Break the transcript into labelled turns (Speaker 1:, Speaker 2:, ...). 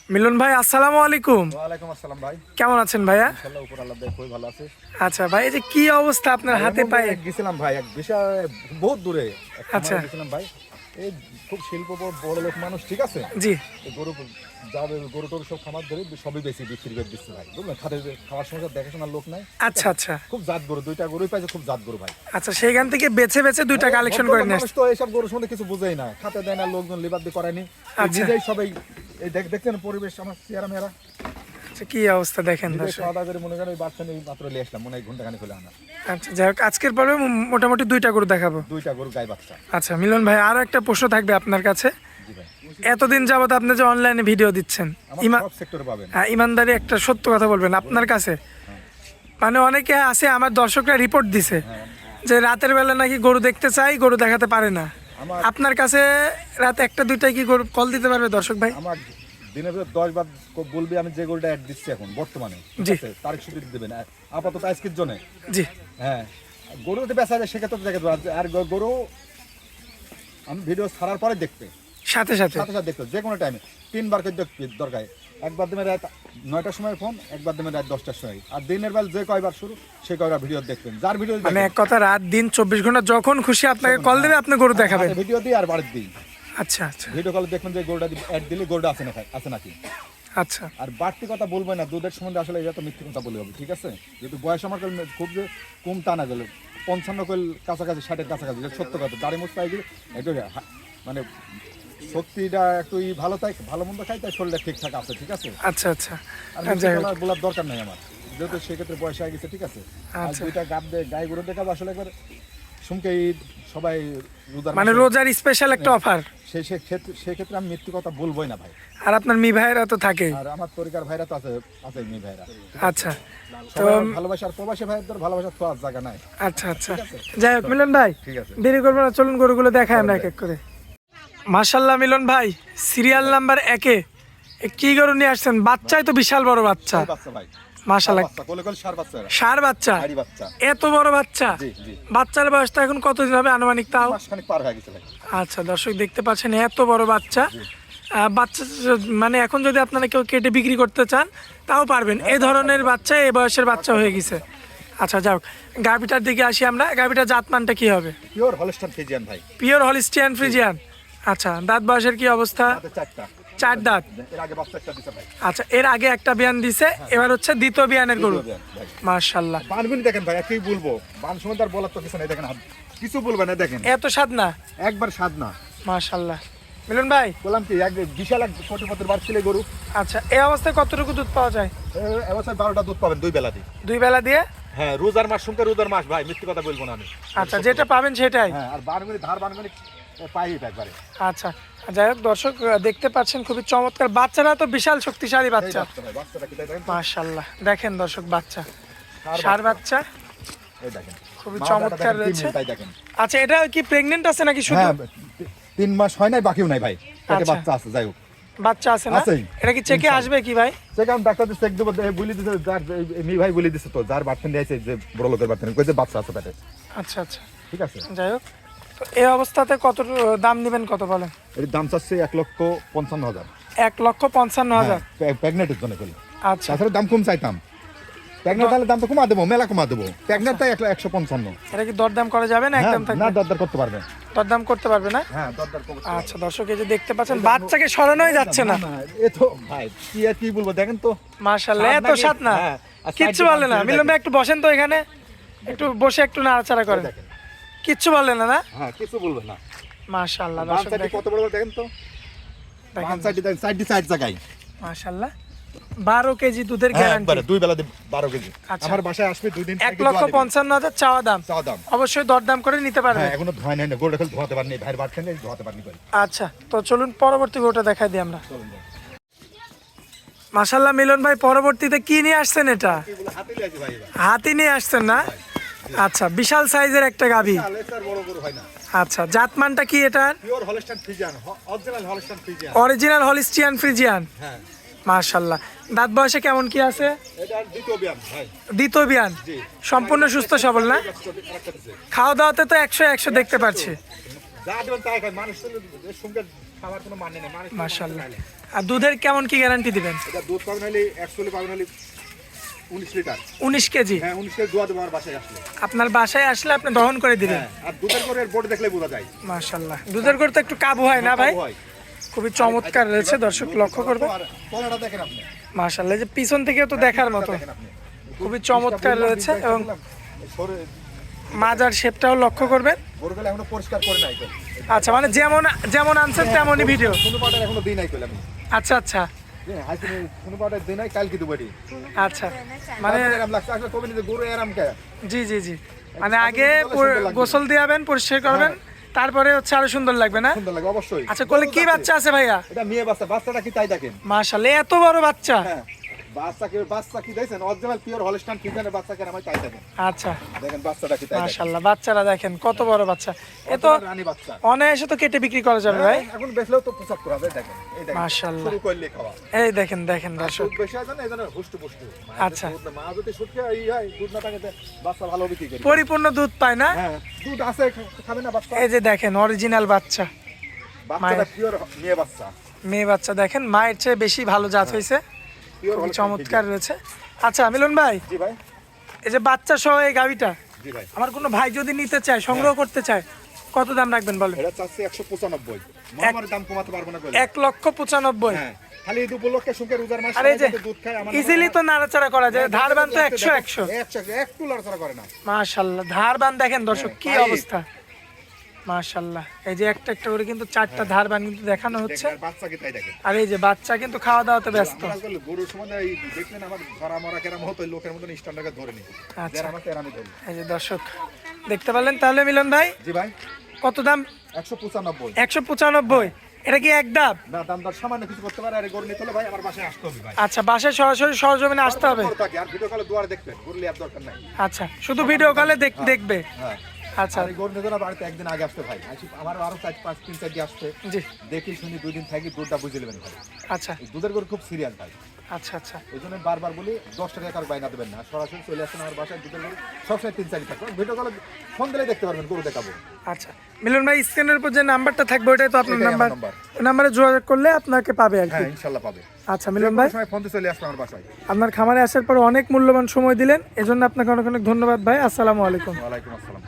Speaker 1: মিলন ভাই, আসসালামু আলাইকুম।
Speaker 2: ওয়ালাইকুম আসসালাম ভাই।
Speaker 1: কেমন আছেন ভাইয়া?
Speaker 2: ইনশাআল্লাহ উপর আল্লাহ দয়া খুবই ভালো আছে।
Speaker 1: আচ্ছা ভাই, এই যে কি অবস্থা আপনার হাতে পায়ে?
Speaker 2: গেছিলাম ভাই এক বিশাল বহুত দূরে
Speaker 1: আচ্ছা।
Speaker 2: গেছিলাম ভাই। এই খুব শিল্প বড় লোক মানুষ, ঠিক আছে।
Speaker 1: জি।
Speaker 2: গরু যাবে, গরু টরু সব খামার ধরে সবই বেশি বিক্রি করে দিচ্ছে ভাই, বুঝলেন। খাওয়ার সময় দেখাশোনার লোক নাই।
Speaker 1: আচ্ছা আচ্ছা
Speaker 2: খুব জাত গরু, দুইটা গরুই পাইছে, খুব জাত গরু ভাই।
Speaker 1: আচ্ছা, সেইখান থেকে বেছে বেছে দুইটা কালেকশন করে নিয়ে
Speaker 2: মানুষ তো এইসব গরু শুনে কিছু বুঝেই না, খাতে দেয় না, লোকজন লিবার দিয়ে করায়নি।
Speaker 1: আচ্ছা।
Speaker 2: নিজেই সবাই এই দেখছেন পরিবেশ আমার চেহারা মেয়েরা।
Speaker 1: আচ্ছা, কি অবস্থা দেখেন দর্শক।
Speaker 2: খাওয়া দাওয়া করে মনে করেন বাচ্চা নিয়ে মাত্র নিয়ে আসলাম, মনে হয় ঘন্টাখানি খুলে আনা।
Speaker 1: আচ্ছা, যাই হোক, আজকের পর্বে মোটামুটি দুইটা গরু দেখাবো।
Speaker 2: দুইটা গরু গাই বাচ্চা।
Speaker 1: আচ্ছা মিলন ভাই, আরো একটা প্রশ্ন থাকবে আপনার কাছে।
Speaker 2: জি ভাই।
Speaker 1: এতদিন যাবত আপনি যে অনলাইনে ভিডিও দিচ্ছেন,
Speaker 2: সব সেক্টরে পাবেন।
Speaker 1: হ্যাঁ, ইমানদারি একটা সত্য কথা বলবেন আপনার কাছে। মানে অনেকে আছে, আমার দর্শকরা রিপোর্ট দিছে যে রাতের বেলা নাকি গরু দেখতে চাই, গরু দেখাতে পারে না। আপনার কাছে রাত একটা দুইটায় কি গরু কল দিতে পারবে দর্শক ভাই?
Speaker 2: আমার দিনের ভিতরে 10 বার বলবি, আমি যে গরুটা অ্যাড দিচ্ছি এখন বর্তমানে,
Speaker 1: জি।
Speaker 2: তারিখ সুবিধা দেবেন আপাতত আজকের জন্য।
Speaker 1: জি।
Speaker 2: হ্যাঁ, গরু যদি বেচা যায় সেক্ষেত্রে দেখে দেবো। আর গরু আমি ভিডিও ছাড়ার পরে দেখতে,
Speaker 1: সাথে সাথে
Speaker 2: সাথে সাথে দেখতে, যে কোনো টাইমে 3 বার করে দেখতে দরকার। একবার দেবেন রাত 9টার সময় ফোন, একবার দেবেন রাত 10টার সময়। আর দিনের বেলা যে কয়বার শুরু সে কয়বার ভিডিও দেখবেন, যার ভিডিও
Speaker 1: মানে এক কথা, রাত দিন 24 ঘন্টা যখন খুশি আপনাকে কল দেবে, আপনি গরু দেখাবেন।
Speaker 2: ভিডিও দিই আর বাড়ির দিই।
Speaker 1: আচ্ছা আচ্ছা
Speaker 2: ভিডিও কলে দেখবেন যে গরুটা অ্যাড দিলে গরুটা আছে নাকি।
Speaker 1: আচ্ছা।
Speaker 2: আর বাড়তি কথা বলবো না, দুধের সম্বন্ধে আসলে এটা তো মিথ্যে কথা বলে হবে, ঠিক আছে। যেহেতু বয়স আমার খুব যে কম তা না, গেল 55 কল কাছাকাছি, 60-এর কাছাকাছি, সত্য কথা। দাড়ি মুখ পাই গেলে একটু মানে শক্তিটা একটু ভালো, তাই ভালো মন্দ খাই, তাই শরীরটা ঠিকঠাক আছে, ঠিক আছে।
Speaker 1: আচ্ছা আচ্ছা
Speaker 2: আর বলার দরকার নেই আমার, যেহেতু সেক্ষেত্রে বয়স হয়ে গেছে, ঠিক আছে। আর
Speaker 1: আচ্ছা।
Speaker 2: দুইটা গাই গরু দেখাবো আসলে একবার শুনকে সবাই
Speaker 1: মানে রোজার স্পেশাল একটা অফার।
Speaker 2: সেক্ষেত্রে আমি মিথ্যে কথা বলবোই না ভাই।
Speaker 1: আর আপনার মি ভাইয়েরা তো থাকে,
Speaker 2: আর আমার তরিকার ভাইরা তো আছে মি ভাইরা।
Speaker 1: আচ্ছা। তো
Speaker 2: ভালোবাসার প্রবাসী ভাইদের ভালোবাসার তো আর জায়গা নাই।
Speaker 1: আচ্ছা আচ্ছা, যাই হোক মিলন ভাই,
Speaker 2: ঠিক আছে,
Speaker 1: দেরি করবো না, চলুন গরুগুলো দেখাই আমরা এক এক করে। মাশাআল্লাহ মিলন ভাই, সিরিয়াল নাম্বার 1-এ কি গরু নিয়ে আসছেন? বাচ্চাই তো বিশাল বড় বাচ্চা।
Speaker 2: বাচ্চা ভাই,
Speaker 1: মাশাআল্লাহ,
Speaker 2: কোলে ষাঁড় বাচ্চা।
Speaker 1: ষাঁড় বাচ্চা?
Speaker 2: গাড়ি বাচ্চা।
Speaker 1: এত বড় বাচ্চা?
Speaker 2: জি জি।
Speaker 1: বাচ্চার বয়সটা এখন কতদিন হবে আনুমানিক তাও?
Speaker 2: মাসখানেক পার হয়ে গেছে ভাই।
Speaker 1: আচ্ছা দর্শক, দেখতে পাচ্ছেন এত বড় বাচ্চা। বাচ্চা মানে এখন যদি আপনারা কেউ কেটে বিক্রি করতে চান তাও পারবেন, এই ধরনের বাচ্চা, এই বয়সের বাচ্চা হয়ে গেছে। আচ্ছা যাও, গাভিটার দিকে আসি আমরা। গাভিটার জাতমানটা কি হবে?
Speaker 2: পিওর হলস্টাইন ফ্রিজিয়ান ভাই।
Speaker 1: Pure Holstein Friesian. আচ্ছা, দাঁত বয়সের কি অবস্থা?
Speaker 2: চারটা।
Speaker 1: 4 দাঁত।
Speaker 2: এর আগে বাচ্চা একটা দিছে ভাই।
Speaker 1: আচ্ছা, এর আগে একটা বিয়ান দিছে, এবার হচ্ছে দ্বিতীয় বিয়ানের গরু। মাশাআল্লাহ,
Speaker 2: বানগুলি দেখেন ভাই, কি বলবো, বান সময় তার বলার তো কিছু নাই। দেখেন কিছু বলবেন না, দেখেন
Speaker 1: এত স্বাদ না?
Speaker 2: একবার স্বাদ না।
Speaker 1: মাশাআল্লাহ মিলন ভাই,
Speaker 2: বললাম কি, এক বিশাল এক কোটিপতির বাড়ি ছিল গরু।
Speaker 1: আচ্ছা, এই অবস্থায় কতটুকু দুধ পাওয়া যায়?
Speaker 2: এবছর 12টা দুধ পাবেন 2 বেলা দিয়ে।
Speaker 1: 2 বেলা দিয়ে?
Speaker 2: হ্যাঁ, রোজার মাস, শুনতে রোজার মাস ভাই, মিথ্যে কথা বলবো না আমি।
Speaker 1: আচ্ছা, যেটা পাবেন সেটাই।
Speaker 2: হ্যাঁ, আর বানগুলি ধার বানগুলি পাই একবারে।
Speaker 1: আচ্ছা, যাই হোক দর্শক, দেখতে পাচ্ছেন খুবই চমৎকার বাচ্চারা, তো বিশাল শক্তিশালী বাচ্চা।
Speaker 2: বাচ্চাটা কি দেখেন,
Speaker 1: মাশাআল্লাহ, দেখেন দর্শক, বাচ্চা ষাঁড় বাচ্চা,
Speaker 2: এই দেখেন
Speaker 1: খুবই চমৎকার রয়েছে।
Speaker 2: তাই দেখেন।
Speaker 1: আচ্ছা, এটা কি প্রেগন্যান্ট আছে নাকি শুধু?
Speaker 2: হ্যাঁ, 3 মাস হয় নাই, বাকিও নাই ভাই, পেটে
Speaker 1: আচ্ছা।
Speaker 2: বাচ্চা আছে। যাই হোক,
Speaker 1: বাচ্চা আছে না?
Speaker 2: আছেই।
Speaker 1: এটা কি চেকে আসবে কি ভাই?
Speaker 2: সেখানে ডাক্তারদের চেক দেবো, বলে দিছে, যার মি ভাই বলে দিছে তো, যার বাচ্চা নিয়েছে, যে বড় লোকের বাচ্চা কই যে বাচ্চা আছে পেটে।
Speaker 1: আচ্ছা আচ্ছা,
Speaker 2: ঠিক আছে।
Speaker 1: যাই হোক, তো এই অবস্থাতে কত দাম নেবেন, কত বলেন?
Speaker 2: এর দাম চাচ্ছে 1,55,000।
Speaker 1: 1,55,000?
Speaker 2: প্রেগনেন্টের জন্য বলি।
Speaker 1: আচ্ছা,
Speaker 2: তাছাড়া দাম কম চাইতাম। প্রেগনেন্ট হলে দাম তো কমা দেবো, মেলা কমা দেবো। প্রেগনেন্ট তাই 155।
Speaker 1: এটা কি দরদাম করা যাবে না একদম
Speaker 2: না,
Speaker 1: থাকবে?
Speaker 2: দরদার করতে পারবে।
Speaker 1: দরদাম করতে পারবে না?
Speaker 2: হ্যাঁ, দরদার করতে পারবে।
Speaker 1: আচ্ছা দর্শক, এই যে দেখতে পাচ্ছেন বাচ্চাকে সরানোই যাচ্ছে না।
Speaker 2: এ তো ভাই কি আর কি বলবো, দেখেন তো।
Speaker 1: মাশাআল্লাহ,
Speaker 2: স্বাদ
Speaker 1: এত
Speaker 2: নাকি?
Speaker 1: স্বাদ না?
Speaker 2: হ্যাঁ, আর
Speaker 1: কিচ্ছু
Speaker 2: সাইডে
Speaker 1: বলে না?
Speaker 2: বাচ্চা
Speaker 1: মিলন ভাই একটু বসেন তো এখানে, একটু বসে একটু নাড়াচাড়া করেন।
Speaker 2: দেখেন।
Speaker 1: কিচ্ছু বলে না? না,
Speaker 2: হ্যাঁ, কিছু বলবে না।
Speaker 1: মাশাআল্লাহ
Speaker 2: বাম
Speaker 1: দর্শক,
Speaker 2: সাইডে
Speaker 1: দেখেন
Speaker 2: কত বড় বড় দেখেন তো।
Speaker 1: দেখেন
Speaker 2: বাম সাইডে দেখেন, সাইড জায়গায়।
Speaker 1: মাশাআল্লাহ, 12 কেজি দুধের গ্যারান্টি।
Speaker 2: একবারে 2 বেলা 12 কেজি।
Speaker 1: আচ্ছা।
Speaker 2: আমার বাসায় আসবে 2 দিন থেকে।
Speaker 1: 1,55,000 চাওয়া দাম।
Speaker 2: চাওয়া দাম।
Speaker 1: অবশ্যই দরদাম করে নিতে পারবে।
Speaker 2: হ্যাঁ, এখনো ধোয়া নাই না, গোড়া খেলে ধোয়াতে পারিনি, ভাইয়ের বাচ্চা নেই, ধোয়াতে পারিনি ভাই।
Speaker 1: আচ্ছা, তো চলুন পরবর্তী গরুটা দেখাই দিই আমরা।
Speaker 2: চলুন ভাই।
Speaker 1: মাশাআল্লাহ মিলন ভাই, পরবর্তীতে কি নিয়ে আসছেন? এটা
Speaker 2: এগুলো হাতে লিয়েছি ভাই এবার।
Speaker 1: হাতি নিয়ে আসছেন না? আচ্ছা, বিশাল সাইজের একটা গাভী।
Speaker 2: আলেসার বড় গরু হয় না।
Speaker 1: আচ্ছা, জাতমানটা কি এটা?
Speaker 2: Pure Holstein Friesian, original Holstein Friesian.
Speaker 1: Original Holstein Friesian.
Speaker 2: হ্যাঁ,
Speaker 1: মাশাআল্লাহ, দাঁত বয়সে কেমন কি আছে?
Speaker 2: এটা দ্বিতীয় বিয়ান ভাই।
Speaker 1: দ্বিতীয় বিয়ান।
Speaker 2: জি।
Speaker 1: সম্পূর্ণ সুস্থ সবল না? খাওয়া দাওয়াতে তো 100 দেখতে পাচ্ছি।
Speaker 2: যা দেবেন তাই খায়, মানুষ তো এর সঙ্গে খাবার কোনো মানে নেই, মানে
Speaker 1: মাশাআল্লাহ। আর দুধের কেমন কি গ্যারান্টি দিবেন?
Speaker 2: এটা দুধ পাবেন হলে অ্যাকচুয়ালি পাবেন হলে 19 লিটার।
Speaker 1: 19 কেজি?
Speaker 2: হ্যাঁ 19 কেজি দোয়া দেবো আমার বাসায় আসলে।
Speaker 1: আপনার বাসায় আসলে আপনি দহন করে দিবেন?
Speaker 2: হ্যাঁ, আর দুধের করে বোর্ড দেখলে বোঝা যায়।
Speaker 1: মাশাআল্লাহ। দুধের গরু তো একটু কাবু হয় না ভাই?
Speaker 2: হয়।
Speaker 1: খুবই চমৎকার রয়েছে, দর্শক লক্ষ্য করবেন।
Speaker 2: আর তলাটা দেখেন আপনি,
Speaker 1: মাশাআল্লাহ, যে পিছন থেকে তো দেখার মতো,
Speaker 2: দেখেন আপনি।
Speaker 1: খুবই চমৎকার রয়েছে। এবং
Speaker 2: সরে-
Speaker 1: মাজার শেপটাও লক্ষ্য করবেন।
Speaker 2: গরুগুলো এখনো পরিষ্কার করে নাই তো।
Speaker 1: আচ্ছা, মানে যেমন যেমন আনছেন তেমনই ভিডিও।
Speaker 2: কোনো পাউডার এখনো দিই নাই কইলাম আমি।
Speaker 1: আচ্ছা আচ্ছা
Speaker 2: হাইসিনে কোনো পাউডার দিই নাই, কালকে দেবো এটি।
Speaker 1: আচ্ছা, মানে
Speaker 2: এরকম লাগছে আসলে কবে নিতে গরু এরাম কে?
Speaker 1: জি জি জি, মানে আগে গোসল দিয়াবেন, পরিষ্কার করবেন, তারপরে হচ্ছে আরো সুন্দর লাগবে না?
Speaker 2: সুন্দর লাগে অবশ্যই।
Speaker 1: আচ্ছা, কোলে কি বাচ্চা আছে ভাইয়া?
Speaker 2: এটা মেয়ে বাচ্চা, বাচ্চাটা কি তাই দেখেন।
Speaker 1: মাশাআল্লাহ, এত বড় বাচ্চা।
Speaker 2: হ্যাঁ, বাচ্চা কি দেখছেন অরিজিনাল পিওর হলস্টাইন ফ্রিজিয়ানের বাচ্চা কেন আমি তাই দেখেন।
Speaker 1: আচ্ছা,
Speaker 2: দেখেন বাচ্চাটা কি তাই দেখেন।
Speaker 1: মাশাআল্লাহ, বাচ্চারা দেখেন কত বড় বাচ্চা। এ তো
Speaker 2: রানী বাচ্চা।
Speaker 1: অনায়াসে তো কেটে বিক্রি করা যাবে ভাই।
Speaker 2: এখন বেচলেও তো 75,000 দেখেন। এই দেখেন
Speaker 1: মাশাআল্লাহ।
Speaker 2: শুরু করলে খাওয়া।
Speaker 1: এই দেখেন দেখেন দর্শক।
Speaker 2: দুধ বেশি আছে না, এজন্য হুষ্টু পুষ্টু।
Speaker 1: আচ্ছা।
Speaker 2: মা যদি শুটকে এই হয় দুধ না থাকে বাচ্চা ভালো বিক্রি করে।
Speaker 1: পরিপূর্ণ দুধ পায় না?
Speaker 2: হ্যাঁ, দুধ আছে, খাবে না বাচ্চা।
Speaker 1: এই যে দেখেন অরিজিনাল বাচ্চা,
Speaker 2: বাচ্চাটা পিওর মেয়ে বাচ্চা।
Speaker 1: মেয়ে বাচ্চা দেখেন, মায়ের চেয়ে বেশি ভালো জাত হয়েছে,
Speaker 2: পিওর
Speaker 1: খুবই চমৎকার রয়েছে। আচ্ছা মিলন ভাই,
Speaker 2: জি ভাই।
Speaker 1: এই যে বাচ্চা সহ এই গাভিটা
Speaker 2: জি ভাই।
Speaker 1: আমার কোনো ভাই যদি নিতে চায়, সংগ্রহ করতে চায়, কত দাম রাখবেন বলেন?
Speaker 2: এটা চাচ্ছে 195। মামার দাম কমাতে পারবো না কইলে।
Speaker 1: 1,95,000?
Speaker 2: হ্যাঁ, খালি এই উপলক্ষে সুখের রোজার মাস
Speaker 1: আর এই যে
Speaker 2: দুধ খায় আমার
Speaker 1: ইজিলি তো নাড়াচাড়া করা যায়, ধার বান তো 100
Speaker 2: একটু লড়াচড়া করে না।
Speaker 1: মাশাআল্লাহ, ধার বান দেখেন দর্শক কি
Speaker 2: পাইপ।
Speaker 1: অবস্থা। মাশাআল্লাহ, এই যে একটা একটা করে কিন্তু 4টা ধার বান কিন্তু দেখানো হচ্ছে।
Speaker 2: দেখেন, বাচ্চা কি তাই দেখেন।
Speaker 1: আর এই যে বাচ্চা কিন্তু খাওয়া দাওয়াতে ব্যস্ত।
Speaker 2: আমরা আসলে গরুর সময় এই দেখলেন আমার ধরা মরা কেরাম হতো, লোকের মতন স্ট্যান্ডার্ডে ধরে নি।
Speaker 1: আচ্ছা।
Speaker 2: যারা আমাকে এরামি ধরি।
Speaker 1: এই যে দর্শক দেখতে পারলেন তাহলে মিলন ভাই,
Speaker 2: জি ভাই।
Speaker 1: কত দাম?
Speaker 2: 195।
Speaker 1: 195। এটা কি এক ডাব?
Speaker 2: না, দাম দর সামান্য কিছু করতে পারে। আর গরু নিতে হলে ভাই আমার বাসায় আসতে হবে ভাই।
Speaker 1: আচ্ছা, বাসায় সরাসরি সরজমিনে আসতে হবে।
Speaker 2: গরু থাকে, আর ভিডিও কলে দুয়ারে দেখবেন, গরু লিয়ার দরকার নাই।
Speaker 1: আচ্ছা, শুধু ভিডিও কলে দেখবে।
Speaker 2: হ্যাঁ।
Speaker 1: আচ্ছা
Speaker 2: আর এই গরু নিতে না বাড়িতে একদিন আগে আসতে ভাই। আমার আরো 4-5 দিন আসতে
Speaker 1: জি,
Speaker 2: দেখি শুনি 2 দিন থাকি দুধটা বুঝে নেবেন ভাই।
Speaker 1: আচ্ছা
Speaker 2: এই দুধের গরু খুব সিরিয়াল ভাই।
Speaker 1: আচ্ছা আচ্ছা
Speaker 2: এই জন্য বারবার বলি 10 টাকা কার বাইনা দেবেন না, সরাসরি চলে আসেন আমার বাসায়। দুধের গরু সবসময় 3-4 থাকবে। ভিডিও কলে ফোন দিলে দেখতে পারবেন, গরু দেখাবো।
Speaker 1: আচ্ছা মিলন ভাই, স্ক্রিনের উপর যে নাম্বারটা থাকবে ওটাই তো আপনার
Speaker 2: এটাই আমার
Speaker 1: নাম্বার?
Speaker 2: নাম্বার।
Speaker 1: ওই নাম্বারে যোগাযোগ করলে আপনাকে পাবে আর কি।
Speaker 2: হ্যাঁ, ইনশাআল্লাহ পাবে।
Speaker 1: আচ্ছা মিলন ভাই,
Speaker 2: সময় ফোন দিয়ে চলে আসবে আমার বাসায়।
Speaker 1: আপনার খামারে আসার পর অনেক মূল্যবান সময় দিলেন, এজন্য আপনাকে অনেক অনেক ধন্যবাদ ভাই। আসসালামু আলাইকুম।
Speaker 2: ওয়ালাইকুম আসসালাম।